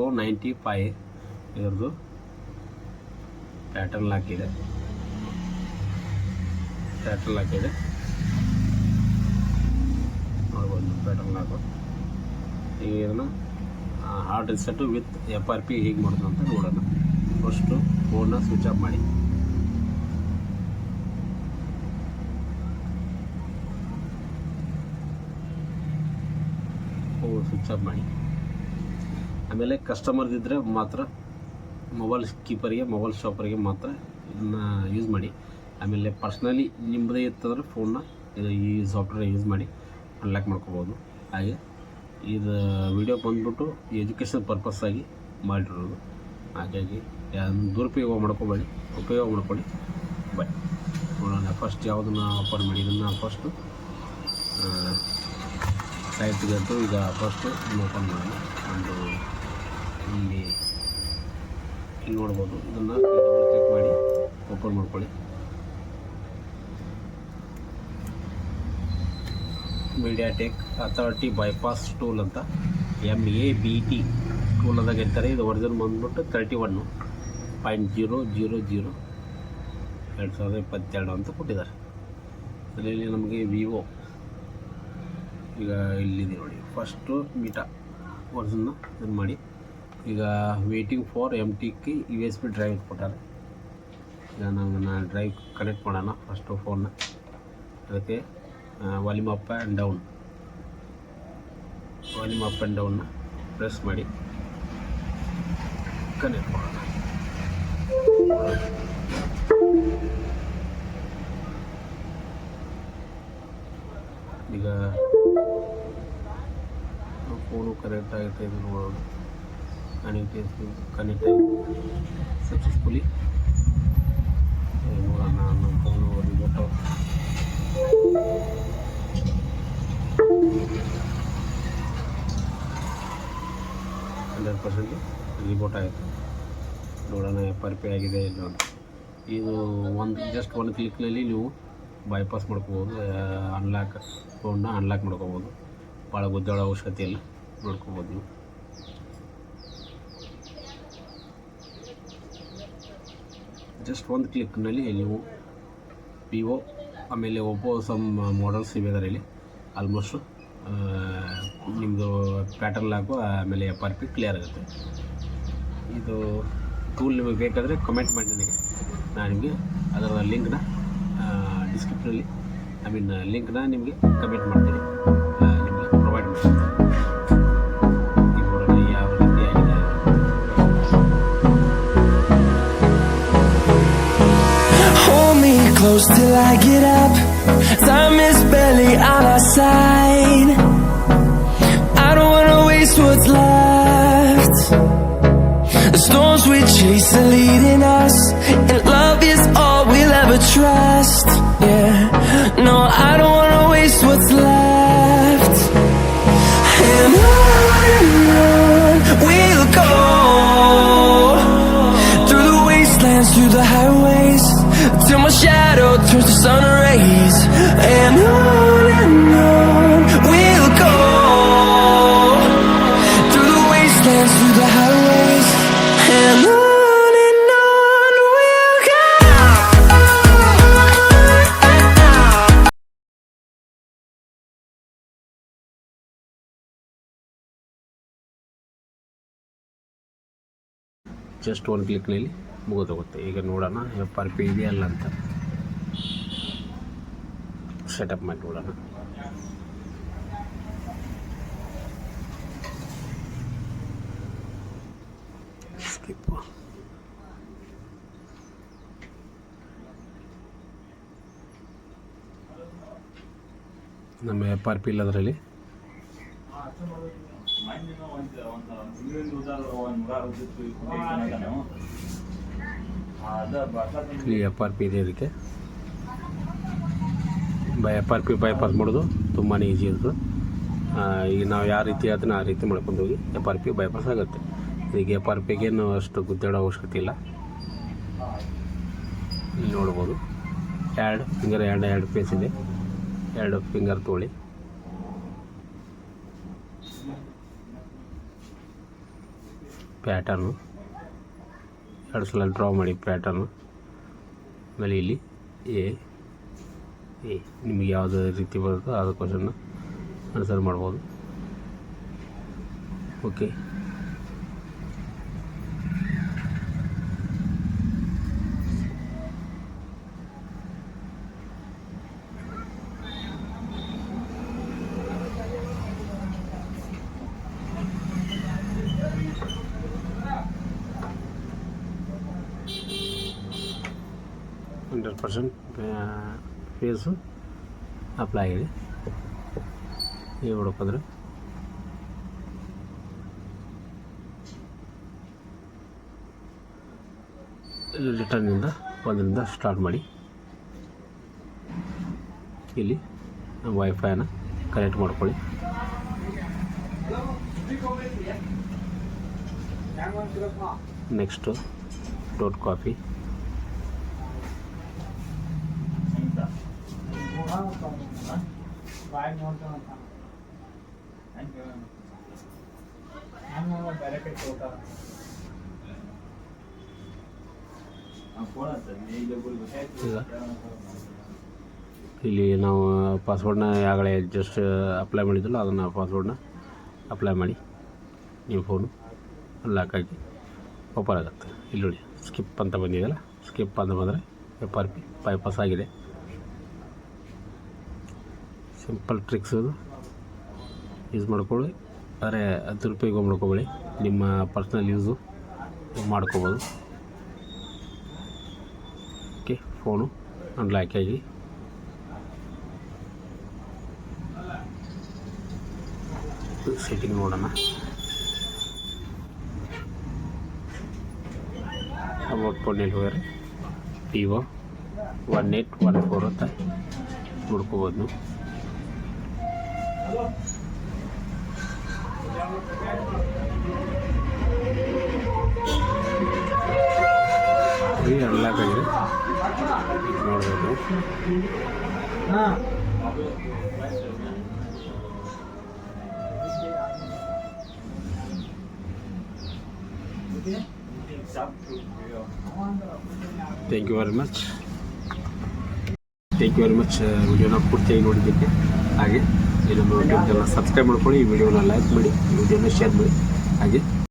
Vivo 95 ಇದ್ರದ್ದು pattern ಹಾಕಿದೆ. ನೋಡ್ಬೋದು ಪ್ಯಾಟರ್ನ್ ಹಾಕೋ. ಈಗ ಇದನ್ನು ಹಾರ್ಡ್ ರಿಸೆಟ್ಟು ವಿತ್ FRP ಹೇಗೆ ಮಾಡೋದು ಅಂತ ನೋಡೋಣ. ಫಸ್ಟು ಫೋನ್ನ ಸ್ವಿಚ್ ಆಫ್ ಮಾಡಿ. ಸ್ವಿಚ್ ಆಫ್ ಮಾಡಿ. ಆಮೇಲೆ ಕಸ್ಟಮರ್ದಿದ್ದರೆ ಮಾತ್ರ ಮೊಬೈಲ್ ಕೀಪರಿಗೆ, ಮೊಬೈಲ್ ಶಾಪರಿಗೆ ಮಾತ್ರ ಇದನ್ನು ಯೂಸ್ ಮಾಡಿ. ಆಮೇಲೆ ಪರ್ಸ್ನಲಿ ನಿಮ್ಮದೇ ಇತ್ತಂದರೆ ಫೋನ್ನ ಈ ಸಾಫ್ಟ್ವೇರ್ ಯೂಸ್ ಮಾಡಿ ಅನ್ಲಾಕ್ ಮಾಡ್ಕೋಬೋದು. ಹಾಗೆ ಇದು ವಿಡಿಯೋ ಬಂದ್ಬಿಟ್ಟು ಎಜುಕೇಷನ್ ಪರ್ಪಸ್ ಆಗಿ ಮಾಡಿರೋದು. ಹಾಗಾಗಿ ದುರುಪಯೋಗ ಮಾಡ್ಕೋಬೇಡಿ, ಉಪಯೋಗ ಮಾಡ್ಕೊಳ್ಳಿ. ಬಟ್ ನೋಡೋಣ ಫಸ್ಟ್ ಯಾವುದನ್ನು ಓಪನ್ ಮಾಡಿ. ಇದನ್ನು ಫಸ್ಟು ಸೈಟ್ಗೆ ಅಂತೂ ಈಗ ಫಸ್ಟು ಓಪನ್ ಮಾಡೋಣ. ಒಂದು ಇಲ್ಲಿ ನೋಡ್ಬೋದು. ಇದನ್ನು ಕ್ಲಿಕ್ ಮಾಡಿ ಓಪನ್ ಮಾಡ್ಕೊಳ್ಳಿ. ಮೀಡಿಯಾಟೆಕ್ ಅಥಾರಿಟಿ ಬೈಪಾಸ್ ಟೂಲ್ ಅಂತ MABT ಟೂಲ್ ಅದಾಗ ಇರ್ತಾರೆ. ಇದು ಒರಿಜಿನಲ್ ಬಂದ್ಬಿಟ್ಟು 31.000 2022 ಅಂತ ಕೊಟ್ಟಿದ್ದಾರೆ. ಅದರಲ್ಲಿ ನಮಗೆ ವಿವೋ ಈಗ ಇಲ್ಲಿದೆ ನೋಡಿ. ಫಸ್ಟು ಮೀಟಾ ವರ್ಜನ್ನ ಇದನ್ನು ಮಾಡಿ. ಈಗ waiting for MTK USB drive ಕೊಟ್ಟಾರೆ. ಈಗ ನಾನು ಡ್ರೈವ್ ಕನೆಕ್ಟ್ ಮಾಡೋಣ. ಫಸ್ಟು ಫೋನ್ನ ಅದಕ್ಕೆ ವಾಲ್ಯೂಮ್ ಅಪ್ ಆ್ಯಂಡ್ ಡೌನ್ನ ಪ್ರೆಸ್ ಮಾಡಿ ಕನೆಕ್ಟ್ ಮಾಡೋಣ. ಈಗ ಫೋನು ಕನೆಕ್ಟ್ ಆಗುತ್ತೆ. ಇದು ನೋಡೋಣ. ಕನೆಕ್ಟ್ ಆಗಿ ಸಕ್ಸಸ್ಫುಲಿ. ನೋಡೋಣ ನಮ್ಮ ಫೋನು ರಿಮೋಟ್ 100% ರಿಮೋಟ್ ಆಯಿತು. ನೋಡೋಣ FRP ಆಗಿದೆ ಇಲ್ಲ ಅಂತ. ಇದು ಜಸ್ಟ್ ಒಂದು ಕ್ಲಿಕ್ನಲ್ಲಿ ನೀವು ಬೈಪಾಸ್ ಮಾಡ್ಕೋಬೋದು. ಫೋನ್ನ ಅನ್ಲಾಕ್ ಮಾಡ್ಕೋಬೋದು. ಭಾಳ ಗುದ್ದಾಡೋ ಅವಶ್ಯಕತೆ ಇಲ್ಲ, ಮಾಡ್ಕೋಬೋದು ನೀವು. ಜಸ್ಟ್ ಒಂದು ಕ್ಲಿಕ್ನಲ್ಲಿ ನೀವು ವಿವೋ ಆಮೇಲೆ ಒಪ್ಪೋ ಸಮ್ ಮಾಡಲ್ಸ್ ಇವೆ ಅದರಲ್ಲಿ. ಆಲ್ಮೋಸ್ಟ್ ನಿಮ್ಮದು ಪ್ಯಾಟರ್ನ್ ಲಾಕು ಆಮೇಲೆ FRP ಕ್ಲಿಯರ್ ಆಗುತ್ತೆ. ಇದು ಟೂಲ್ ನಿಮಗೆ ಬೇಕಾದರೆ ಕಮೆಂಟ್ ಮಾಡಿ ನನಗೆ. ನಾನು ನಿಮಗೆ ಅದರ ಲಿಂಕ್ನ ಡಿಸ್ಕ್ರಿಪ್ಷನಲ್ಲಿ ಲಿಂಕ್ನ ನಿಮಗೆ ಕಮೆಂಟ್ ಮಾಡ್ತೀನಿ, ನಿಮಗೆ ಪ್ರೊವೈಡ್ ಮಾಡ್ತೀನಿ. ಈಗ ನೋಡೋಣ ಯಾವ ರೀತಿ ಆಗಿದೆ. Hold me close till I get up. Time is barely on our side. I don't wanna waste what's left. The storms we chase are leading us, and love is all we'll ever trust. Yeah, no, I don't wanna waste what's left. And on we'll go, through the wastelands, through the highways, till my shadow turns to sun rays. And on we'll go, through the wastelands, through the highways, and on we'll go. Just ಒಂದು ಕ್ಲಿಕ್ನಲ್ಲಿ ಮುಗಿದೋಗುತ್ತೆ. ಈಗ ನೋಡೋಣ FRP ಇದೆಯಲ್ಲ ಅಂತ setup ಮಾಡಿ ನೋಡೋಣ. Skip. ನಮ್ಮ FRP ಇಲ್ಲ ಅದರಲ್ಲಿ. FRP ಇದೆ. ಇದಕ್ಕೆ FRP ಬೈಪಾಸ್ ಮಾಡೋದು ತುಂಬಾ ಈಸಿ ಇರ್ತದೆ. ಈಗ ನಾವು ಯಾವ ರೀತಿ ಅದನ್ನು ಆ ರೀತಿ ಮಾಡ್ಕೊಂಡು ಹೋಗಿ FRP ಬೈಪಾಸ್ ಆಗುತ್ತೆ. ಈಗ FRPಗೇನು ಅಷ್ಟು ಗುದ್ದಾಡೋ ಅವಶ್ಯಕತೆ ಇಲ್ಲ. ಇಲ್ಲಿ ನೋಡ್ಬೋದು ಎರಡು ಪೇಸ್ ಇದೆ. 2 ಫಿಂಗರ್ ತೊಗೊಳ್ಳಿ. ಪ್ಯಾಟರ್ನು 2 ಸಲ ಡ್ರಾ ಮಾಡಿ ಪ್ಯಾಟರ್ನು. ಆಮೇಲೆ ಇಲ್ಲಿ ಎ ನಿಮಗೆ ಯಾವುದೇ ರೀತಿ ಬರುತ್ತೋ ಅದು ಕ್ವಶನ್ನ ಆನ್ಸರ್ ಮಾಡ್ಬೋದು. ಓಕೆ, ಫೇಸು ಅಪ್ಲೈ ಆಗಿದೆ. ಏನು ನೋಡೋಕ್ಕಂದ್ರೆ ರಿಟರ್ನಿಂದ 1ರಿಂದ ಸ್ಟಾರ್ಟ್ ಮಾಡಿ. ಇಲ್ಲಿ ವೈಫೈನ ಕನೆಕ್ಟ್ ಮಾಡ್ಕೊಳ್ಳಿ. ನೆಕ್ಸ್ಟು ಡಾಟ್ ಕಾಪಿ, ಇಲ್ಲಿ ನಾವು ಪಾಸ್ವರ್ಡ್ನ ಯಾಗಲೇ ಜಸ್ಟ್ ಅಪ್ಲೈ ಮಾಡಿದ್ದಲ್ಲ ಅದನ್ನು ಪಾಸ್ವರ್ಡ್ನ ಅಪ್ಲೈ ಮಾಡಿ ನಿಮ್ಮ ಫೋನು ಲಾಕ್ ಆಗಿ ಓಪನ್ ಆಗುತ್ತೆ. ಇಲ್ಲಿ ನೋಡಿ ಸ್ಕಿಪ್ ಅಂತ ಬಂದಿದೆಯಲ್ಲ, ಸ್ಕಿಪ್ ಅಂತ ಬಂದರೆ FRP ಬೈಪಾಸ್ ಆಗಿದೆ. ಸಿಂಪಲ್ ಟ್ರಿಕ್ಸ್ ಅದು ಯೂಸ್ ಮಾಡ್ಕೊಳ್ಳಿ. ಆದರೆ ದುರುಪಯೋಗ ಮಾಡ್ಕೋಬೇಡಿ, ನಿಮ್ಮ ಪರ್ಸ್ನಲ್ ಯೂಸು ಮಾಡ್ಕೋಬೋದು. ಓಕೆ, ಫೋನು ಅನ್ಲಾಕ್ ಆಗಿ ಸೆಟ್ಟಿಂಗ್ ನೋಡೋಣ. ಅಬೌಟ್ ಫೋನಲ್ಲಿ ಹೋದರೆ Vivo Y95 ಅಂತ ನೋಡ್ಕೋಬೋದು ನೀವು. ಅನ್ಲಾಕ್ ಆಗಿದೆ ನೋಡ್ಬೋದು. ಥ್ಯಾಂಕ್ ಯು ವೆರಿ ಮಚ್ ವಿಡಿಯೋನ ಪೂರ್ತಿಯಾಗಿ ನೋಡಿದ್ದಕ್ಕೆ. ಹಾಗೆ ನಮ್ಮ ಯೂಟ್ಯೂಬ್ ಚಾನಲ್ ಸಬ್ಸ್ಕ್ರೈಬ್ ಮಾಡ್ಕೊಳ್ಳಿ, ಈ ವಿಡಿಯೋನ ಲೈಕ್ ಮಾಡಿ, ಈ ವಿಡಿಯೋನ ಶೇರ್ ಮಾಡಿ. ಹಾಗೆ